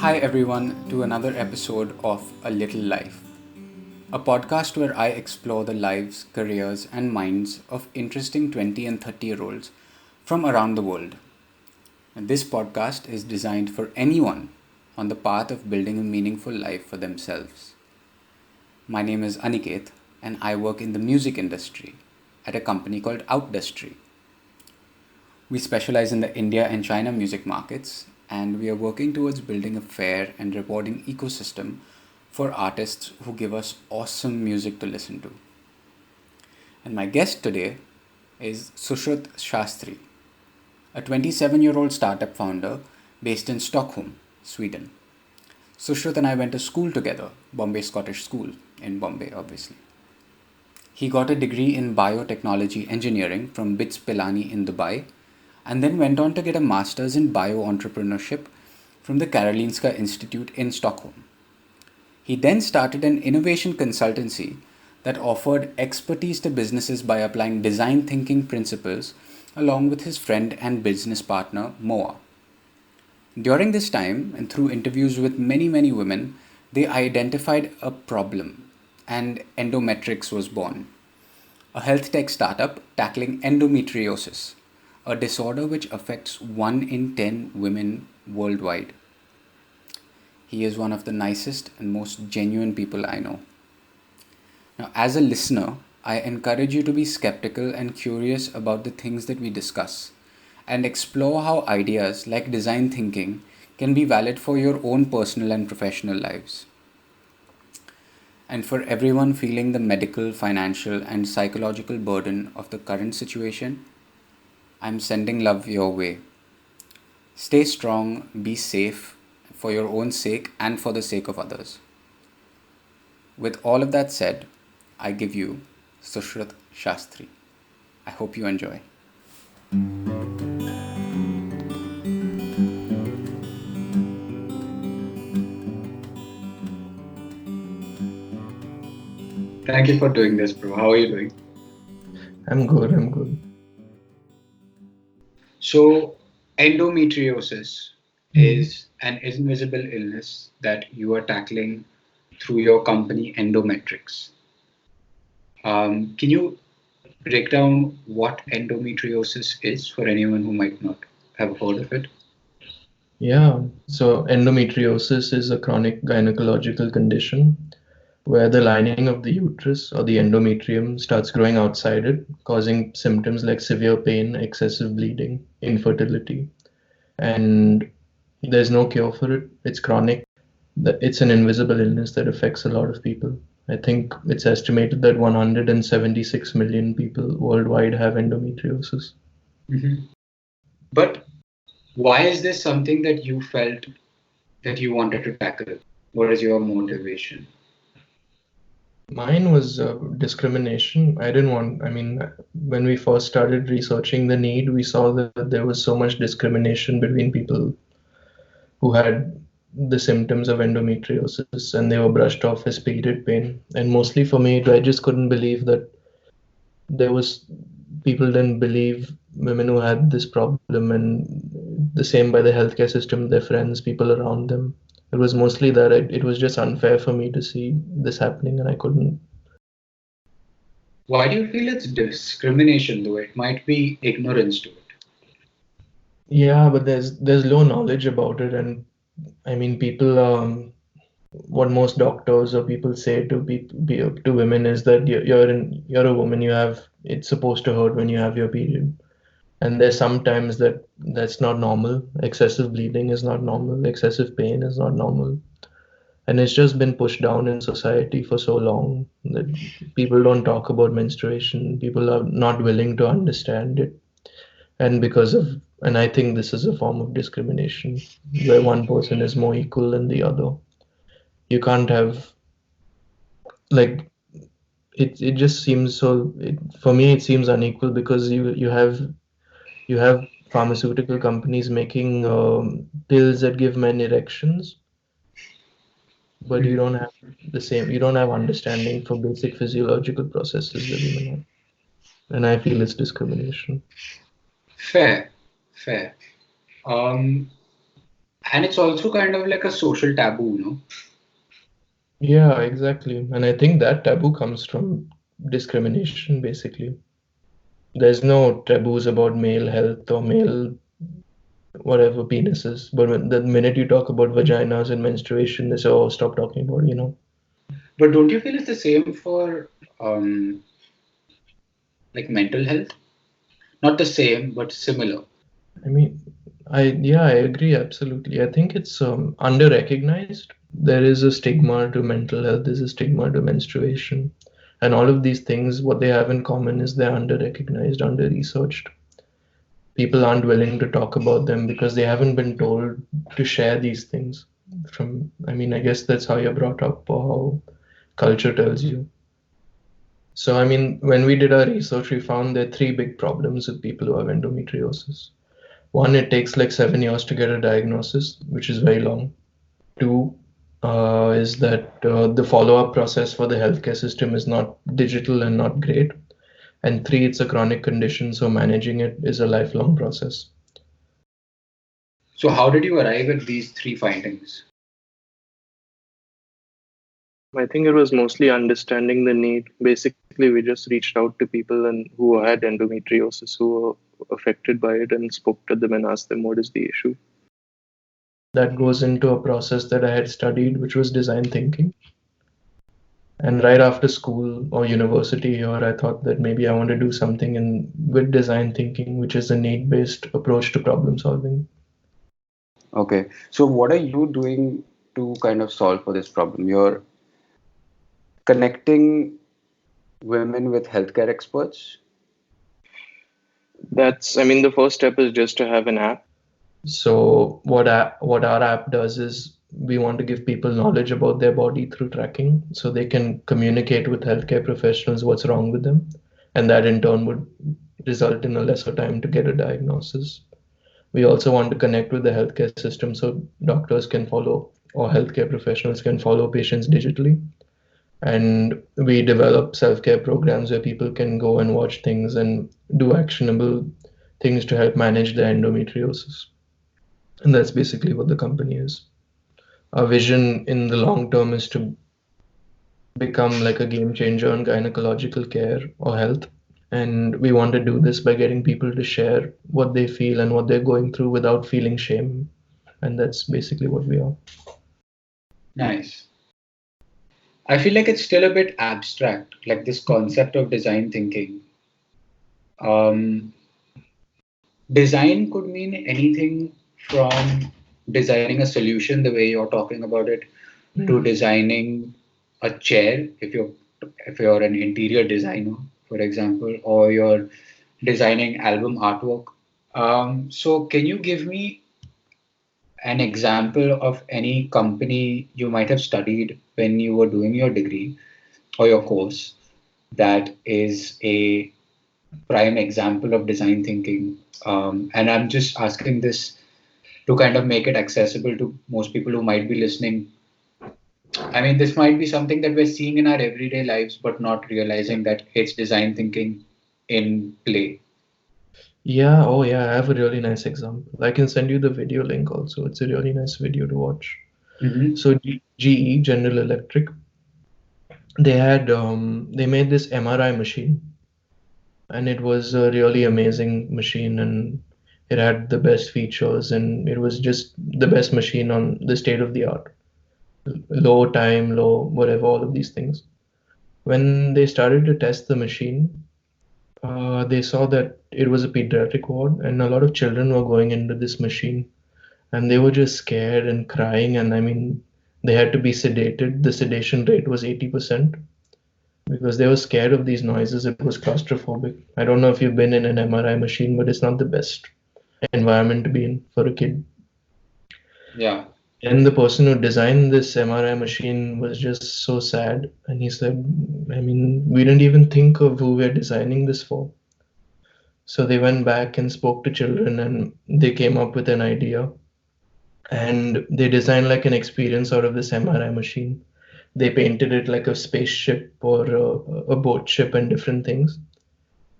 Hi everyone to another episode of A Little Life, a podcast where I explore the lives, careers, and minds of interesting 20 and 30-year-olds from around the world. And this podcast is designed for anyone on the path of building a meaningful life for themselves. My name is Aniket and I work in the music industry at a company called Outdustry. We specialize in the India and China music markets, and we are working towards building a fair and rewarding ecosystem for artists who give us awesome music to listen to. And my guest today is Sushrut Shastri, a 27-year-old startup founder based in Stockholm, Sweden. Sushrut and I went to school together, Bombay Scottish School in Bombay, obviously. He got a degree in biotechnology engineering from BITS Pilani in Dubai, and then went on to get a master's in bio-entrepreneurship from the Karolinska Institutet in Stockholm. He then started an innovation consultancy that offered expertise to businesses by applying design thinking principles along with his friend and business partner Moa. During this time, and through interviews with many women, they identified a problem, and Endometrix was born, a health tech startup tackling endometriosis, a disorder which affects 1 in 10 women worldwide. He is one of the nicest and most genuine people I know. Now, as a listener, I encourage you to be skeptical and curious about the things that we discuss and explore how ideas like design thinking can be valid for your own personal and professional lives. And for everyone feeling the medical, financial, and psychological burden of the current situation, I'm sending love your way. Stay strong, be safe for your own sake and for the sake of others. With all of that said, I give you Sushrut Shastri. I hope you enjoy. Thank you for doing this, bro. How are you doing? I'm good. So, endometriosis is an invisible illness that you are tackling through your company Endometrix. Can you break down what endometriosis is for anyone who might not have heard of it? Yeah, so endometriosis is a chronic gynecological condition where the lining of the uterus or the endometrium starts growing outside it, causing symptoms like severe pain, excessive bleeding, infertility. And there's no cure for it. It's chronic. It's an invisible illness that affects a lot of people. I think it's estimated that 176 million people worldwide have endometriosis. Mhm. But why is this something that you felt that you wanted to tackle? What is your motivation? Mine was discrimination. When we first started researching the need, we saw that there was so much discrimination between people who had the symptoms of endometriosis and they were brushed off as period pain. And mostly for me, I just couldn't believe that there was people didn't believe women who had this problem, and the same by the healthcare system, their friends, people around them. It was mostly that it was just unfair for me to see this happening, and I couldn't. Why do you feel it's discrimination though? It might be ignorance to it. Yeah, but there's low knowledge about it, and I mean, people what most doctors or people say to to women is that you're a woman, you have it's supposed to hurt when you have your period, and there's sometimes that's not normal. Excessive bleeding is not normal. Excessive pain is not normal, and it's just been pushed down in society for so long that people don't talk about menstruation. People are not willing to understand it, and I think this is a form of discrimination where one person is more equal than the other. You can't have like it just seems for me it seems unequal because you have pharmaceutical companies making pills that give men erections, but Hmm. you don't have understanding for basic physiological processes that women have, and I feel it's discrimination. Fair, fair. Um, And it's also kind of like a social taboo, no? Yeah, exactly. And I think that taboo comes from discrimination, basically. There's no taboos about male health or male whatever penises, but the minute you talk about vaginas and menstruation, they say, "Oh, stop talking about, you know." But don't you feel it's the same for like mental health? Not the same, but similar. I mean, I agree absolutely. I think it's under-recognized. There is a stigma to mental health, there's a stigma to menstruation. And all of these things, what they have in common is they're under-recognized, under-researched. People aren't willing to talk about them because they haven't been told to share these things. I mean, I guess that's how you're brought up or how culture tells you. So, I mean, when we did our research, we found there are three big problems with people who have endometriosis. One, it takes like 7 years to get a diagnosis, which is very long. Two, is that the follow-up process for the healthcare system is not digital and not great. And three, it's a chronic condition, so managing it is a lifelong process. So how did you arrive at these three findings? I think it was mostly understanding the need. Basically, we just reached out to people and who had endometriosis, who were affected by it, and spoke to them and asked them what is the issue. That goes into a process that I had studied, which was design thinking. And right after school or university here, I thought that maybe I want to do something with design thinking, which is a need-based approach to problem solving. Okay. So what are you doing to kind of solve for this problem? You're connecting women with healthcare experts. I mean, the first step is just to have an app. So what our app does is we want to give people knowledge about their body through tracking so they can communicate with healthcare professionals what's wrong with them. And that in turn would result in a lesser time to get a diagnosis. We also want to connect with the healthcare system so doctors can follow or healthcare professionals can follow patients digitally. And we develop self-care programs where people can go and watch things and do actionable things to help manage their endometriosis. And that's basically what the company is. Our vision in the long term is to become like a game changer in gynecological care or health. And we want to do this by getting people to share what they feel and what they're going through without feeling shame. And that's basically what we are. Nice. I feel like it's still a bit abstract, like this concept of design thinking. Um, Design could mean anything from designing a solution the way you're talking about it to designing a chair if you're an interior designer, for example, or you're designing album artwork. So can you give me an example of any company you might have studied when you were doing your degree or your course that is a prime example of design thinking? And I'm just asking this to kind of make it accessible to most people who might be listening. I mean, this might be something that we're seeing in our everyday lives, but not realizing that it's design thinking in play. Yeah, oh yeah, I have a really nice example. I can send you the video link also. It's a really nice video to watch. Mm-hmm. So GE, General Electric, they made this MRI machine, and it was a really amazing machine, and it had the best features, and it was just the best machine on the state of the art. Low time, low whatever, all of these things. When they started to test the machine, they saw that it was a pediatric ward, and a lot of children were going into this machine, and they were just scared and crying. And I mean, they had to be sedated. The sedation rate was 80% because they were scared of these noises. It was claustrophobic. I don't know if you've been in an MRI machine, but it's not the best environment to be in for a kid. Yeah. And the person who designed this MRI machine was just so sad. And he said, I mean, we didn't even think of who we're designing this for. So they went back and spoke to children and they came up with an idea. And they designed like an experience out of this MRI machine. They painted it like a spaceship or a boat ship and different things.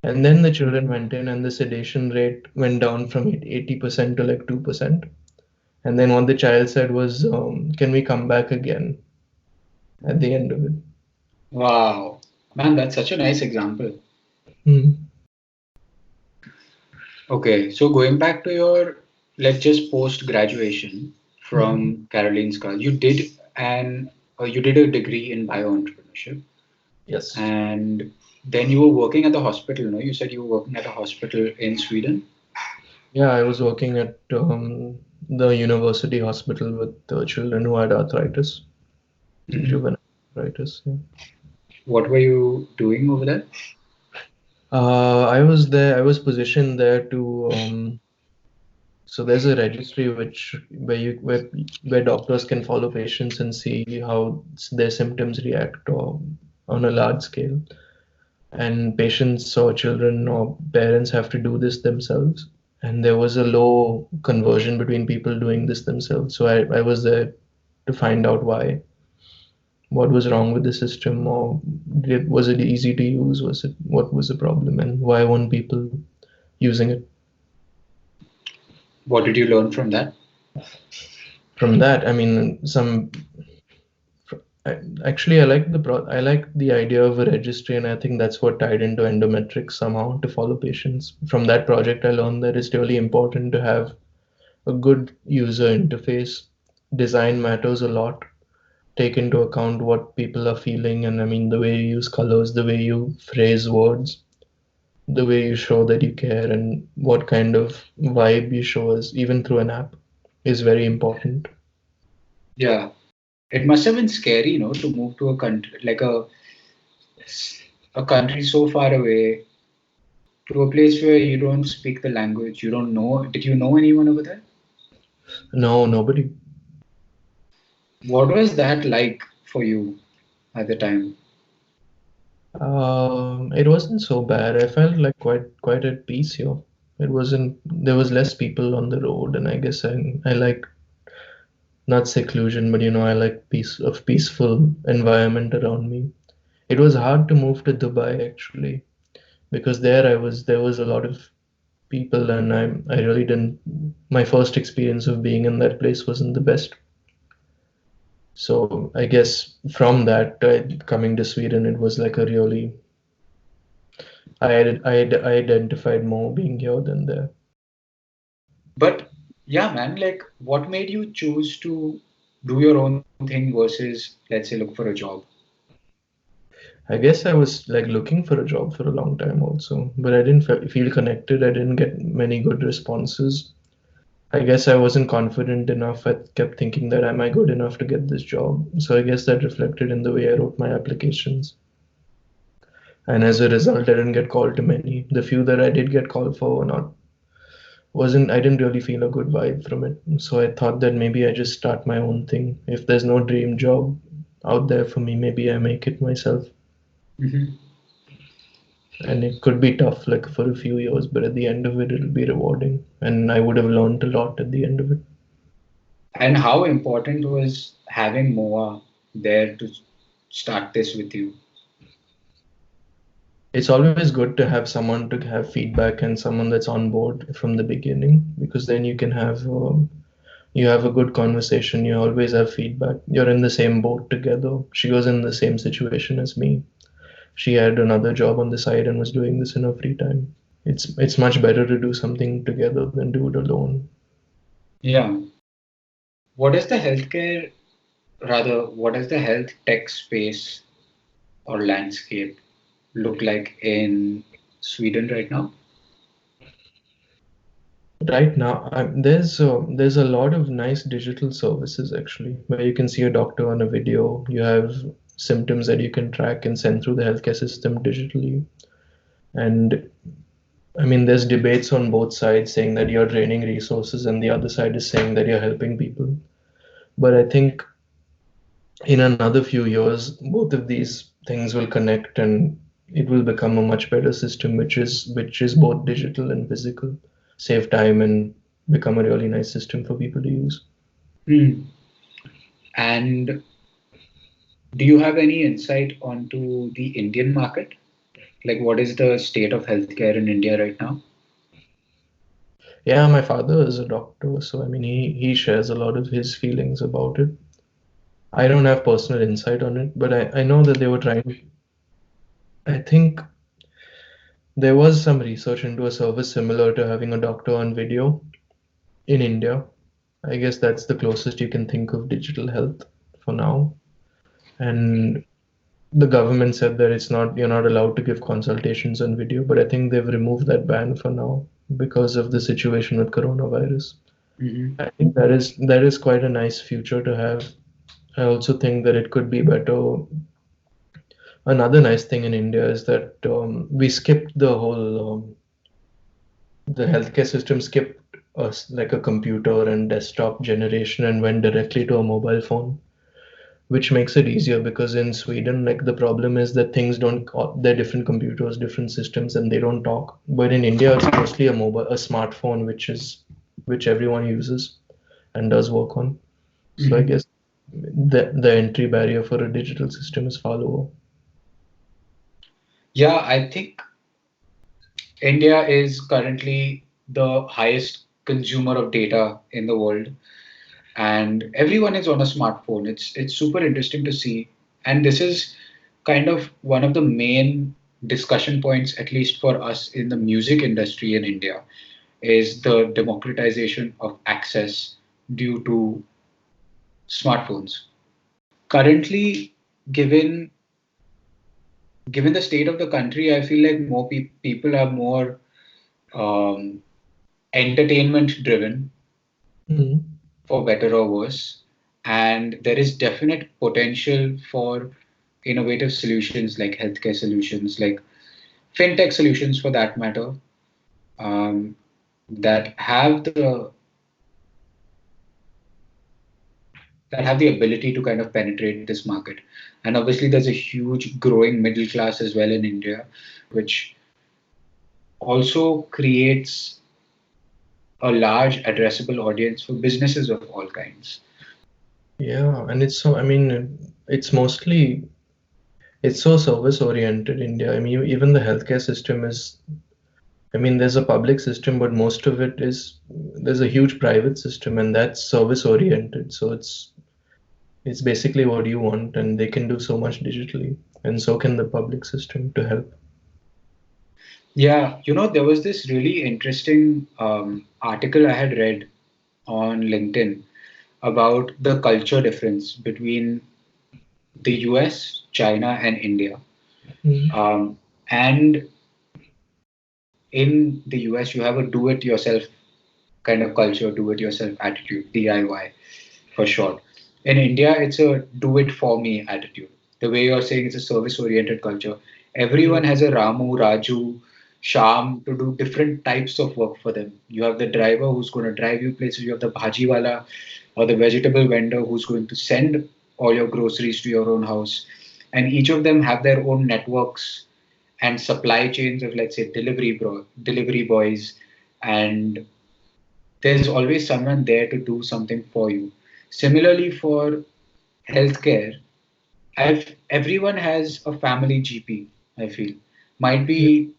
And then the children went in and the sedation rate went down from 80% to like 2%. And then what the child said was, "Can we come back again?" At the end of it. Wow. Man, that's such a nice example. Hmm. Okay, so going back to your, let's just post graduation Mhm. from Karolinska, you did a degree in bio-entrepreneurship, Yes. and then you were working at the hospital, no? You said you were working at a hospital in Sweden. Yeah, I was working at the university hospital with children who had arthritis, Mhm. juvenile arthritis. Yeah. What were you doing over there? I was there. I was positioned there to. So there's a registry which where doctors can follow patients and see how their symptoms react or on a large scale. And patients or children or parents have to do this themselves. And there was a low conversion between people doing this themselves. So I was there to find out why, what was wrong with the system, or was it easy to use? Was it what was the problem, and why weren't people using it? What did you learn from that? From that, I mean, actually, I like the idea of a registry, and I think that's what tied into Endometrix somehow to follow patients. From that project, I learned that it's really important to have a good user interface. Design matters a lot. Take into account what people are feeling, and I mean, the way you use colors, the way you phrase words, the way you show that you care, and what kind of vibe you show us, even through an app, is very important. Yeah, it must have been scary, to move to a country like a country so far away to a place where you don't speak the language, you don't know. Did you know anyone over there? No, nobody. What was that like for you at the time? It wasn't so bad. I felt like quite at peace here. It wasn't. There was less people on the road, and I guess I like not seclusion, but I like peaceful environment around me. It was hard to move to Dubai actually because there was a lot of people, and I really didn't. My first experience of being in that place wasn't the best. So I guess from that, coming to Sweden, it was like a really I identified more being here than there. But yeah, man, like what made you choose to do your own thing versus, let's say, look for a job? I guess I was like looking for a job for a long time also, but I didn't feel connected. I didn't get many good responses. I guess I wasn't confident enough. I kept thinking that am I good enough to get this job? So I guess that reflected in the way I wrote my applications. And as a result, I didn't get called to many. The few that I did get called for were not wasn't I didn't really feel a good vibe from it. So I thought that maybe I just start my own thing. If there's no dream job out there for me, maybe I make it myself. Hmm. And it could be tough like for a few years, but at the end of it it'll be rewarding. And I would have learned a lot at the end of it. And how important was having Moa there to start this with you? It's always good to have someone to have feedback and someone that's on board from the beginning because then you have a good conversation. You always have feedback. You're in the same boat together. She was in the same situation as me. She had another job on the side and was doing this in her free time. It's much better to do something together than do it alone. Yeah. What is the healthcare, rather, what does the health tech space or landscape look like in Sweden right now? Right now, there's a lot of nice digital services actually, where you can see a doctor on a video. You have symptoms that you can track and send through the healthcare system digitally. And I mean, there's debates on both sides saying that you're draining resources, and the other side is saying that you're helping people. But I think in another few years, both of these things will connect, and it will become a much better system, which is both digital and physical, save time, and become a really nice system for people to use. Hmm. And do you have any insight onto the Indian market? Like, what is the state of healthcare in India right now? Yeah, my father is a doctor, so I mean, he shares a lot of his feelings about it. I don't have personal insight on it, but I know that they were trying. I think there was some research into a service similar to having a doctor on video in India. I guess that's the closest you can think of digital health for now. And the government said that you're not allowed to give consultations on video, but I think they've removed that ban for now because of the situation with coronavirus. Mm-hmm. I think that is quite a nice future to have. I also think that it could be better. Another nice thing in India is that we skipped the healthcare system skipped us like a computer and desktop generation and went directly to a mobile phone, which makes it easier because in Sweden, like the problem is that things don't, they're different computers, different systems, and they don't talk. But in India, it's mostly a smartphone, which everyone uses and does work on. So I Mm-hmm. guess the entry barrier for a digital system is far lower. Yeah, I think India is currently the highest consumer of data in the world, and everyone is on a smartphone. It's super interesting to see, and this is kind of one of the main discussion points, at least for us in the music industry in India, is the democratization of access due to smartphones. Currently, given given the state of the country, I feel like more people are more um, entertainment driven, Mhm. for better or worse. And there is definite potential for innovative solutions like healthcare solutions, like fintech solutions for that matter, um, that have the ability to kind of penetrate this market. And obviously, there's a huge growing middle class as well in India, which also creates a large addressable audience for businesses of all kinds. Yeah, and I mean, it's so service oriented India. I mean, even the healthcare system is, I mean, there's a public system, but most of it is, there's a huge private system, and that's service oriented. So it's basically what you want, and they can do so much digitally, and so can the public system to help. Yeah, there was this really interesting article I had read on LinkedIn about the culture difference between the US, China, and India. Mm. Um, and in the US, you have a do it yourself kind of culture, do it yourself attitude, DIY for short. In India, it's a do it for me attitude. The way you're saying it's a service oriented culture. Yeah. Everyone has a Ramu, Raju, Sham to do different types of work for them. You have the driver who's going to drive you places, you have the bhajiwala or the vegetable vendor who's going to send all your groceries to your own house. And each of them have their own networks and supply chains of, let's say, delivery boys, and there's always someone there to do something for you. Similarly, for healthcare, everyone has a family GP, I feel. Might Yeah. be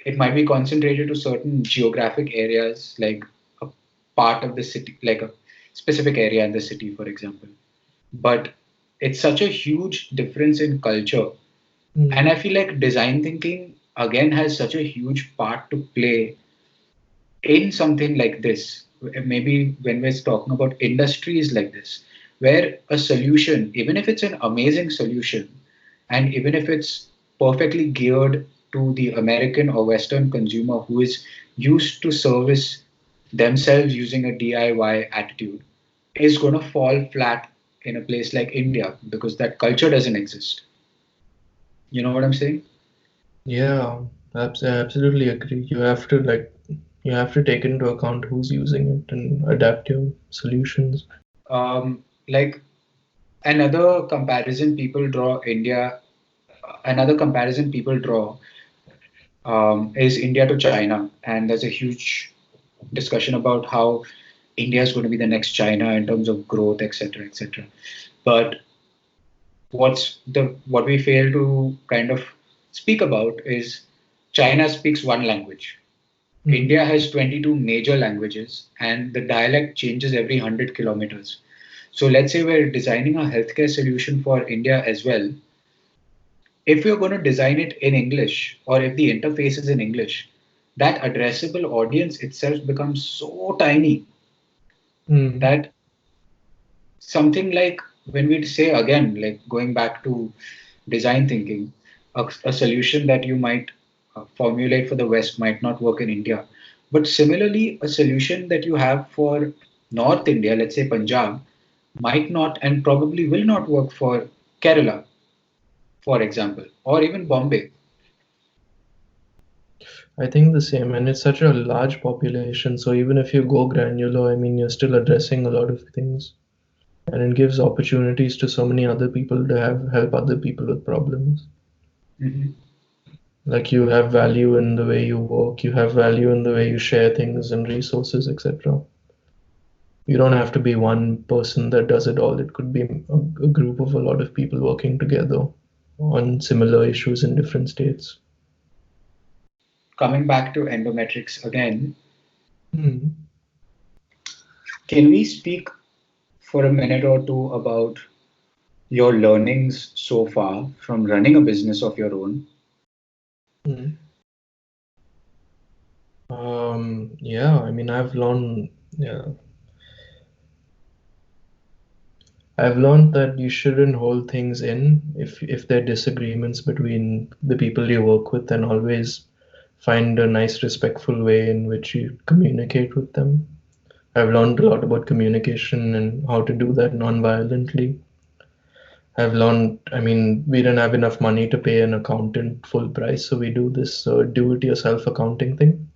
it might be concentrated to certain geographic areas, like a part of the city, like a specific area in the city, for example. But it's such a huge difference in culture. And Mm. I feel like design thinking again has such a huge part to play in something like this, maybe when we're talking about industries like this, where a solution, even if it's an amazing solution, and even if it's perfectly geared to the American or Western consumer who is used to service themselves using a DIY attitude, is going to fall flat in a place like India because that culture doesn't exist. You know what I'm saying? Yeah, I absolutely agree. You have to take into account who's using it and adapt your solutions. Like another comparison people draw India another comparison people draw is India to China, and there's a huge discussion about how India is going to be the next China in terms of growth, etc., etc. But what we fail to kind of speak about is China speaks one language, Mm. India has 22 major languages and the dialect changes every 100 kilometers. So let's say we're designing a healthcare solution for India as well. If you're going to design it in English or if the interface is in English, that addressable audience itself becomes so tiny Mm. that something like when we say again, like going back to design thinking, a solution that you might formulate for the West might not work in India. But similarly, a solution that you have for North India, let's say Punjab, might not and probably will not work for Kerala, for example, or even Bombay. I think the same, and it's such a large population. So even if you go granular, I mean, you're still addressing a lot of things, and it gives opportunities to so many other people to have help other people with problems. Mhm. Like you have value in the way you work, you have value in the way you share things and resources, etc. You don't have to be one person that does it all. It could be a group of a lot of people working together on similar issues in different states. Coming back to Endometrix again, Hmm. can we speak for a minute or two about your learnings so far from running a business of your own? Hmm. Yeah, I mean, yeah, I've learned that you shouldn't hold things in if there are disagreements between the people you work with, and always find a nice, respectful way in which you communicate with them. I've learned a lot about communication and how to do that non-violently. I've learned, I mean, we didn't have enough money to pay an accountant full price, so we do this do-it-yourself accounting thing.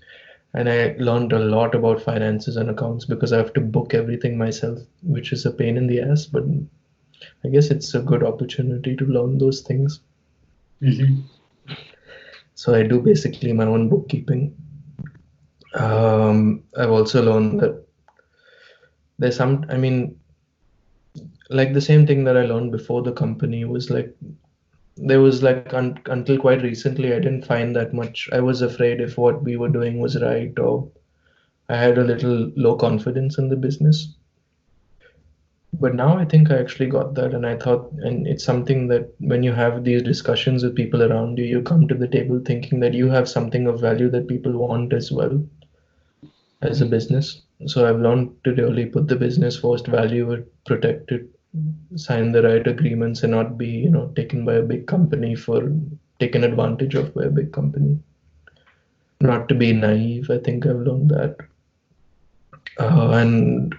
And I learned a lot about finances and accounts because I have to book everything myself, which is a pain in the ass, but I guess it's a good opportunity to learn those things. Mhm. So I do basically my own bookkeeping. I've also learned that I mean, like the same thing that I learned before the company was like, there was like until quite recently, I didn't find that much. I was afraid if what we were doing was right, or I had a little low confidence in the business. But now I think I actually got that, and I thought, and it's something that when you have these discussions with people around you, you come to the table thinking that you have something of value that people want as well as a business. So I've learned to really put the business first, value it, protect it, sign the right agreements, and not be, taken by a big company for taken advantage of by a big company. Not to be naive, I think I've learned that. And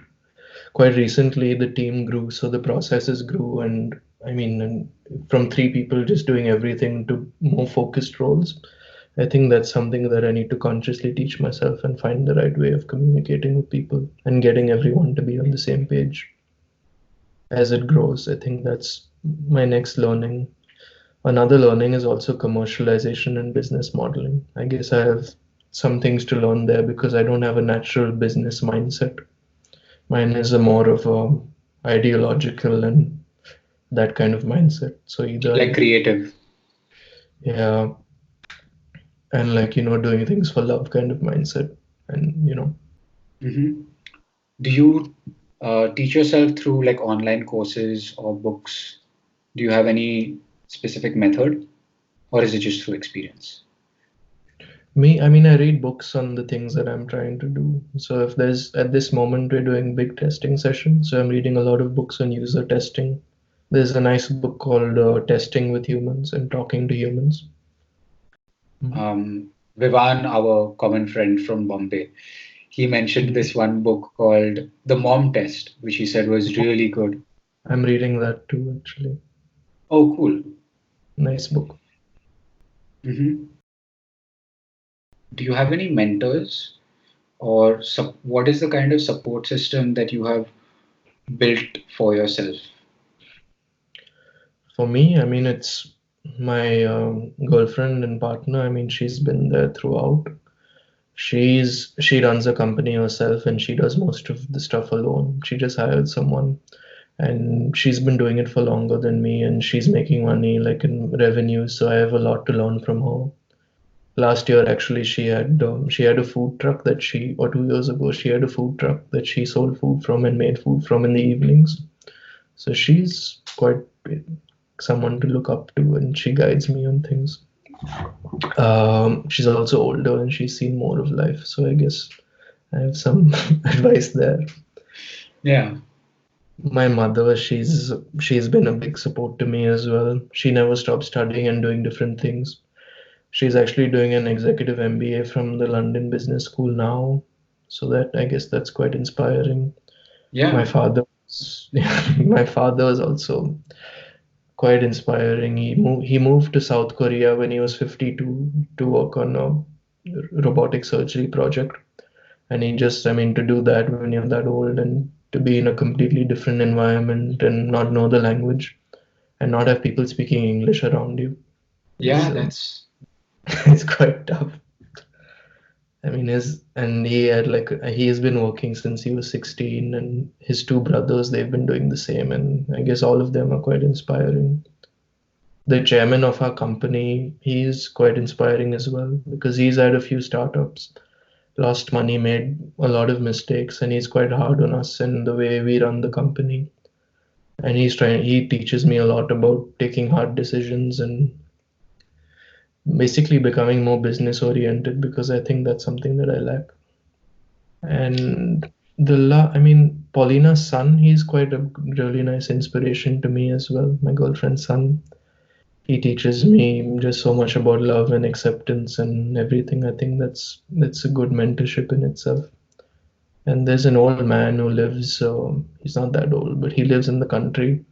quite recently, the team grew, so the processes grew, and I mean, and from three people just doing everything to more focused roles. I think that's something that I need to consciously teach myself and find the right way of communicating with people and getting everyone to be on the same page as it grows. I think that's my next learning. Another learning is also commercialization and business modeling. I guess I have some things to learn there because I don't have a natural business mindset. Mine is a more of a ideological and that kind of mindset. So Like creative. yeah, and like, doing things for love kind of mindset. And, Mhm. Do you teach yourself through like online courses or books? Do you have any specific method, or is it just through experience? I mean, I read books on the things that I'm trying to do. So if there's, at this moment, we're doing big testing sessions. So I'm reading a lot of books on user testing. There's a nice book called Testing with Humans and Talking to Humans. Mhm. Vivan, our common friend from Bombay, he mentioned Mhm. this one book called The Mom Test, which he said was really good. I'm reading that too, actually. Oh, cool. Nice book. Hmm. Do you have any mentors, or what is the kind of support system that you have built for yourself? For me, I mean, it's my girlfriend and partner. I mean, she's been there throughout. She runs a company herself and she does most of the stuff alone. She just hired someone and she's been doing it for longer than me and she's making money like in revenue, so I have a lot to learn from her. Last year actually she had a food truck that she or 2 years ago she had a food truck that she sold food from and made food from in the evenings. So she's quite someone to look up to, and she guides me on things. She's also older and she's seen more of life, so I guess I have some advice there. Yeah. My mother, she's been a big support to me as well. She never stopped studying and doing different things. She's actually doing an executive MBA from the London Business School now, so that I guess that's quite inspiring. My Yeah. father, my father is also quite inspiring. He moved to South Korea when he was 52 to work on a robotic surgery project, and he just, I mean, to do that when you're that old and to be in a completely different environment and not know the language and not have people speaking English around you is Yeah, that's it's quite tough. I mean, he has been working since he was 16, and his two brothers, they've been doing the same, and I guess all of them are quite inspiring. The chairman of our company, he's quite inspiring as well because he's had a few startups, lost money, made a lot of mistakes, and he's quite hard on us and the way we run the company. And he teaches me a lot about taking hard decisions and basically becoming more business oriented because I think that's something that I lack. And I mean, Paulina's son, he's quite a really nice inspiration to me as well. My girlfriend's son, he teaches me just so much about love and acceptance and everything. I think that's a good mentorship in itself. And there's an old man who lives. He's not that old, but he lives in the country.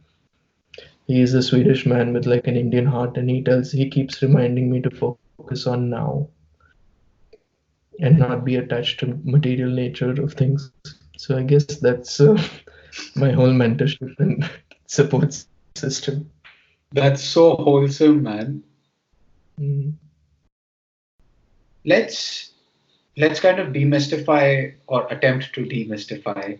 He is a Swedish man with like an Indian heart, and he keeps reminding me to focus on now and not be attached to material nature of things. So I guess that's my whole mentorship and support system. that's so wholesome, man. Mm. Let's let's kind of demystify or attempt to demystify.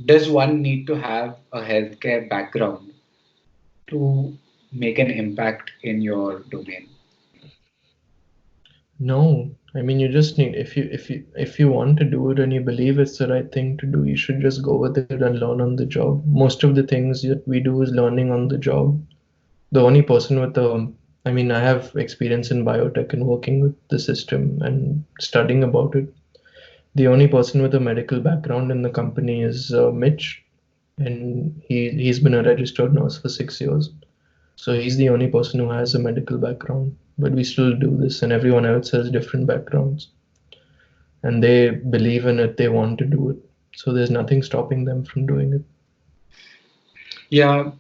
Does one need to have a healthcare background to make an impact in your domain? No, I mean you just need if you want to do it and you believe it's the right thing to do, you should just go with it and learn on the job. Most of the things that we do is learning on the job. The only person with I mean, I have experience in biotech and working with the system and studying about it. The only person with a medical background in the company is Mitch, and he's been a registered nurse for 6 years. So he's the only person who has a medical background. But we still do this, and everyone else has different backgrounds, and they believe in it. They want to do it. So there's nothing stopping them from doing it. Yeah,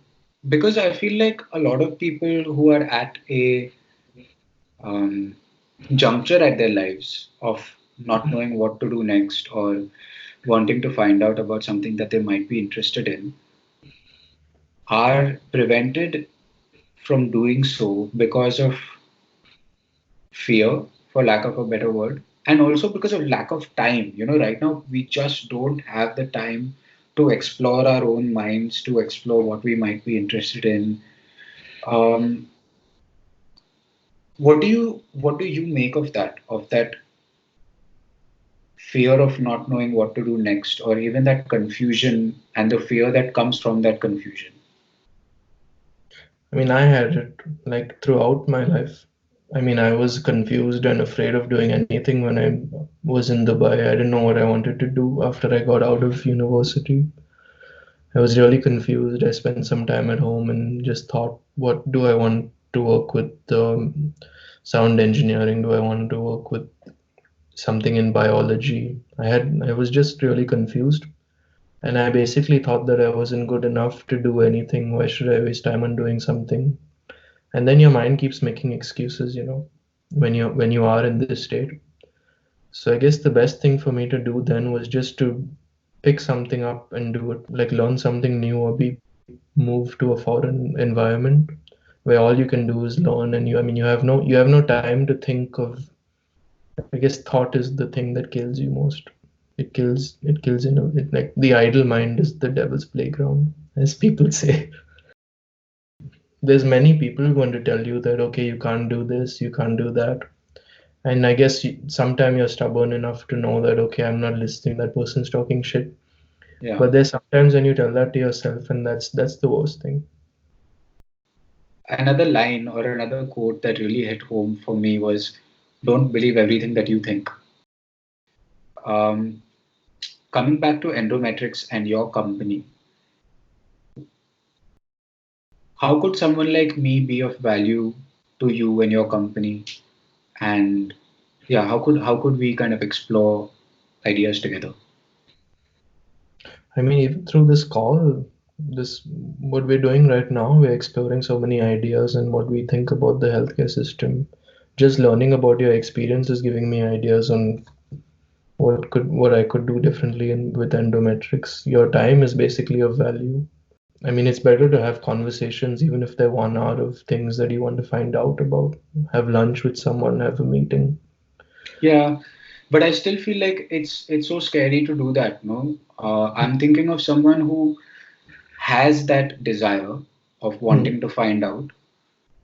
because I feel like a lot of people who are at a um, juncture at their lives of not knowing what to do next or wanting to find out about something that they might be interested in are prevented from doing so because of fear, for lack of a better word, and also because of lack of time. Right now we just don't have the time to explore our own minds, to explore what we might be interested in. Um, what do you make of that? Of that fear of not knowing what to do next, or even that confusion and the fear that comes from that confusion? I mean, I had it like throughout my life. I mean, I was confused and afraid of doing anything when I was in Dubai. I didn't know what I wanted to do after I got out of university. I was really confused. I spent some time at home and just thought, what do I want to work with? Sound engineering? Do I want to work with something in biology? I was just really confused. And I basically thought that I wasn't good enough to do anything. Why should I waste time on doing something? And then your mind keeps making excuses, when you are in this state. So I guess the best thing for me to do then was just to pick something up and do it, like learn something new or be moved to a foreign environment where all you can do is learn. And I mean, you have no time to think of. I guess thought is the thing that kills you most. It kills like the idle mind is the devil's playground, as people say. There's many people going to tell you that, okay, you can't do this, you can't do that. And I guess sometime you're stubborn enough to know that, okay, I'm not listening, that person's talking shit. Yeah. But there's sometimes when you tell that to yourself, and that's the worst thing. Another line or another quote that really hit home for me was, "Don't believe everything that you think." Um, Coming back to Endometrix and your company, how could someone like me be of value to you and your company? And yeah, how could we kind of explore ideas together? I mean, even through this call, this what we're doing right now, we're exploring so many ideas and what we think about the healthcare system. Just learning about your experience is giving me ideas on what I could do differently in with Endometrix. Your time is basically of value. I mean, it's better to have conversations, even if they're 1 hour of things that you want to find out about. Have lunch with someone, have a meeting. Yeah, but I still feel like it's so scary to do that, no? I'm thinking of someone who has that desire of Hmm. wanting to find out,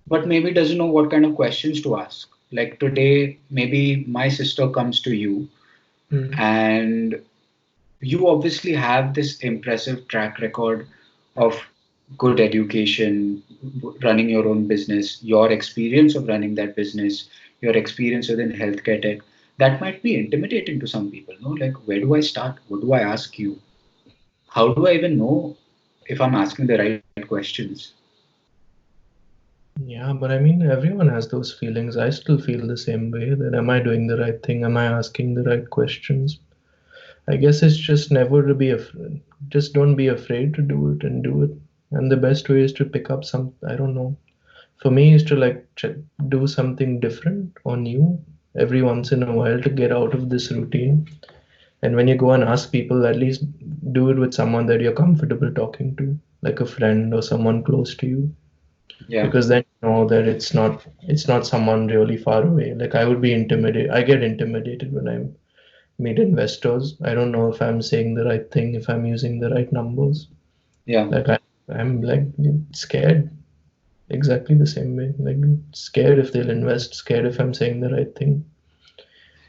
but maybe doesn't know what kind of questions to ask. Like today, maybe my sister comes to you, Hmm. and you obviously have this impressive track record of good education, running your own business, your experience of running that business, your experience within healthcare tech. That might be intimidating to some people, no? Like, where do I start? What do I ask you? How do I even know if I'm asking the right questions? Yeah, but I mean, everyone has those feelings. I still feel the same way that am I doing the right thing? Am I asking the right questions? I guess it's just never to be afraid. Just don't be afraid to do it and do it. And the best way is to pick up some, I don't know. For me, is to like do something different or new every once in a while to get out of this routine. And when you go and ask people, at least do it with someone that you're comfortable talking to, like a friend or someone close to you, Yeah, because then you know that it's not someone really far away. Like I would be intimidated. I get intimidated when I meet investors. I don't know if I'm saying the right thing, if I'm using the right numbers. yeah, Like I'm like scared, exactly the same way. Like scared if they'll invest, scared if I'm saying the right thing.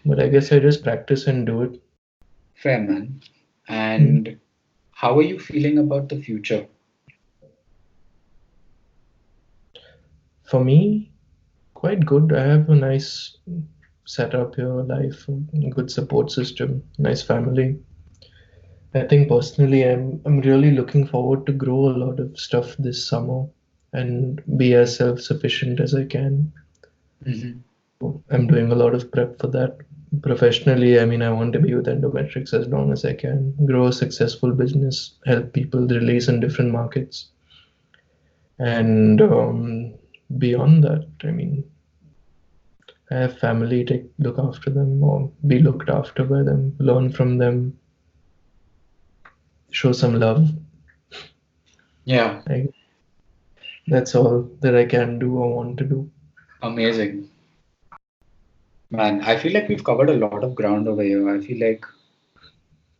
But I guess I just practice and do it. fair man. Mm. And how are you feeling about the future? For me, quite good. I have a nice setup here, life, a good support system, nice family. I think personally, I'm really looking forward to grow a lot of stuff this summer and be as self-sufficient as I can. Hmm. I'm doing a lot of prep for that. Professionally, I mean, I want to be with Endometrix as long as I can, grow a successful business, help people release in different markets, and beyond that, I mean, I have family to look after them or be looked after by them, learn from them, show some love. Yeah, I, that's all that I can do or want to do. amazing. Man, I feel like we've covered a lot of ground over here. I feel like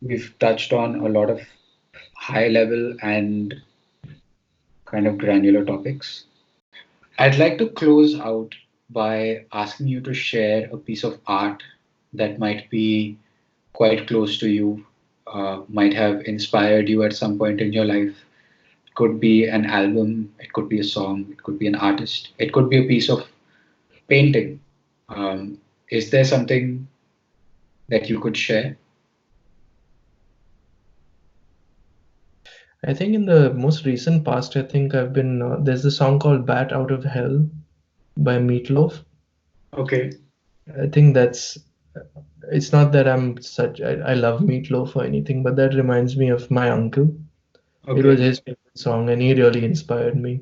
we've touched on a lot of high level and kind of granular topics. I'd like to close out by asking you to share a piece of art that might be quite close to you, might have inspired you at some point in your life. It could be an album, it could be a song, it could be an artist, it could be a piece of painting. Um, is there something that you could share? I think in the most recent past, I think I've been there's a song called "Bat Out of Hell" by Meatloaf. Okay, I think that's it's not that I love Meatloaf or anything, but that reminds me of my uncle. It was okay, his favorite song, and he really inspired me.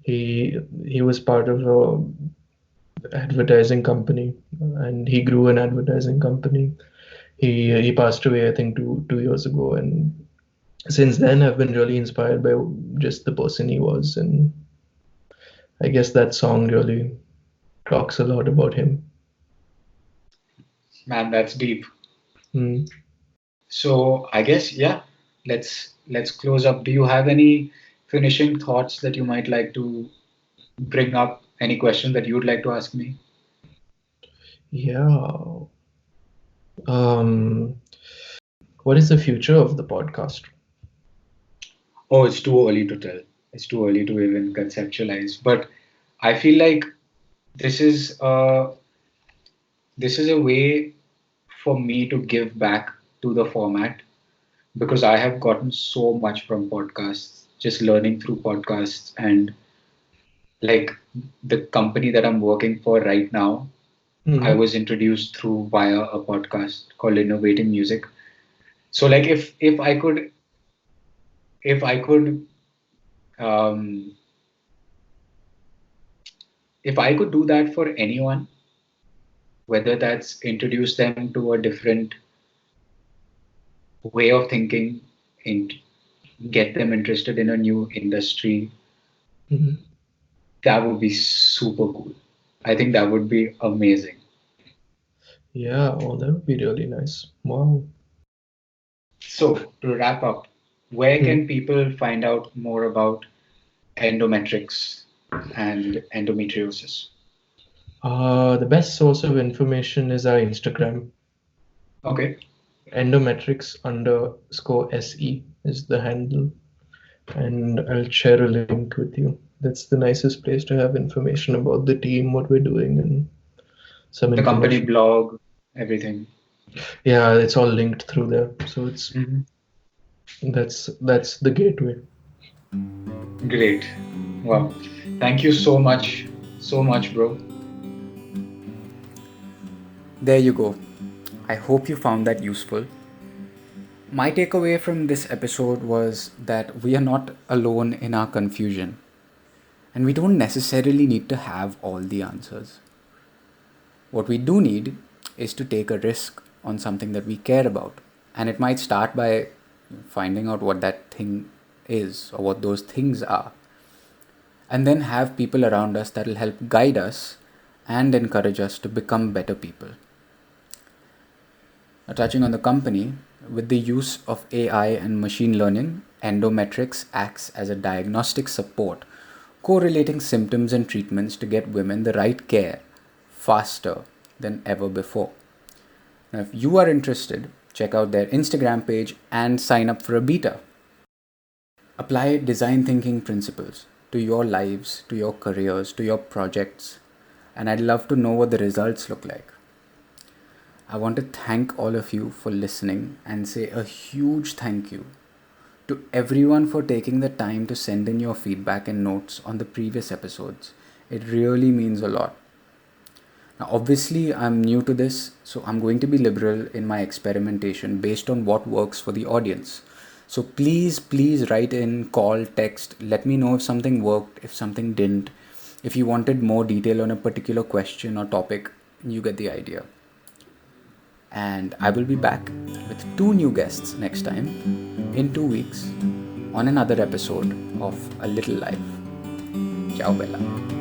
He he was part of a advertising company, and he grew an advertising company. He passed away, I think, two years ago, and since then I've been really inspired by just the person he was, and I guess that song really talks a lot about him. man, that's deep. Mm. So I guess yeah, let's close up. Do you have any finishing thoughts that you might like to bring up? Any question that you would like to ask me? Yeah. Um, what is the future of the podcast? Oh, it's too early to tell. It's too early to even conceptualize. But I feel like this is a this is a way for me to give back to the format because I have gotten so much from podcasts, just learning through podcasts and like the company that I'm working for right now, I Hmm. was introduced through via a podcast called Innovating Music. So like if I could um, if I could do that for anyone, whether that's introduce them to a different way of thinking and get them interested in a new industry, Hmm. that would be super cool. I think that would be amazing. Yeah, oh, that would be really nice. Wow. So, to wrap up, where Hmm. can people find out more about endometrix and endometriosis? The best source of information is our Instagram. Okay, Endometrix_SE is the handle, and I'll share a link with you. That's the nicest place to have information about the team, what we're doing, and some the company information. blog, everything. Yeah, it's all linked through there. So it's Mhm. that's the gateway. Great. Wow. Thank you so much, bro. There you go. I hope you found that useful. My takeaway from this episode was that we are not alone in our confusion, and we don't necessarily need to have all the answers. What we do need is to take a risk on something that we care about. And it might start by finding out what that thing is or what those things are. And then have people around us that will help guide us and encourage us to become better people. Now, touching on the company, with the use of AI and machine learning, Endometrix acts as a diagnostic support, correlating symptoms and treatments to get women the right care faster than ever before. Now, if you are interested, check out their Instagram page and sign up for a beta. Apply design thinking principles to your lives, to your careers, to your projects, and I'd love to know what the results look like. I want to thank all of you for listening and say a huge thank you to everyone for taking the time to send in your feedback and notes on the previous episodes. It really means a lot. Now, obviously, I'm new to this, so I'm going to be liberal in my experimentation based on what works for the audience. So please write in, call, text, let me know if something worked, if something didn't. If you wanted more detail on a particular question or topic, you get the idea. And I will be back with two new guests next time in 2 weeks on another episode of A Little Life. Ciao, Bella.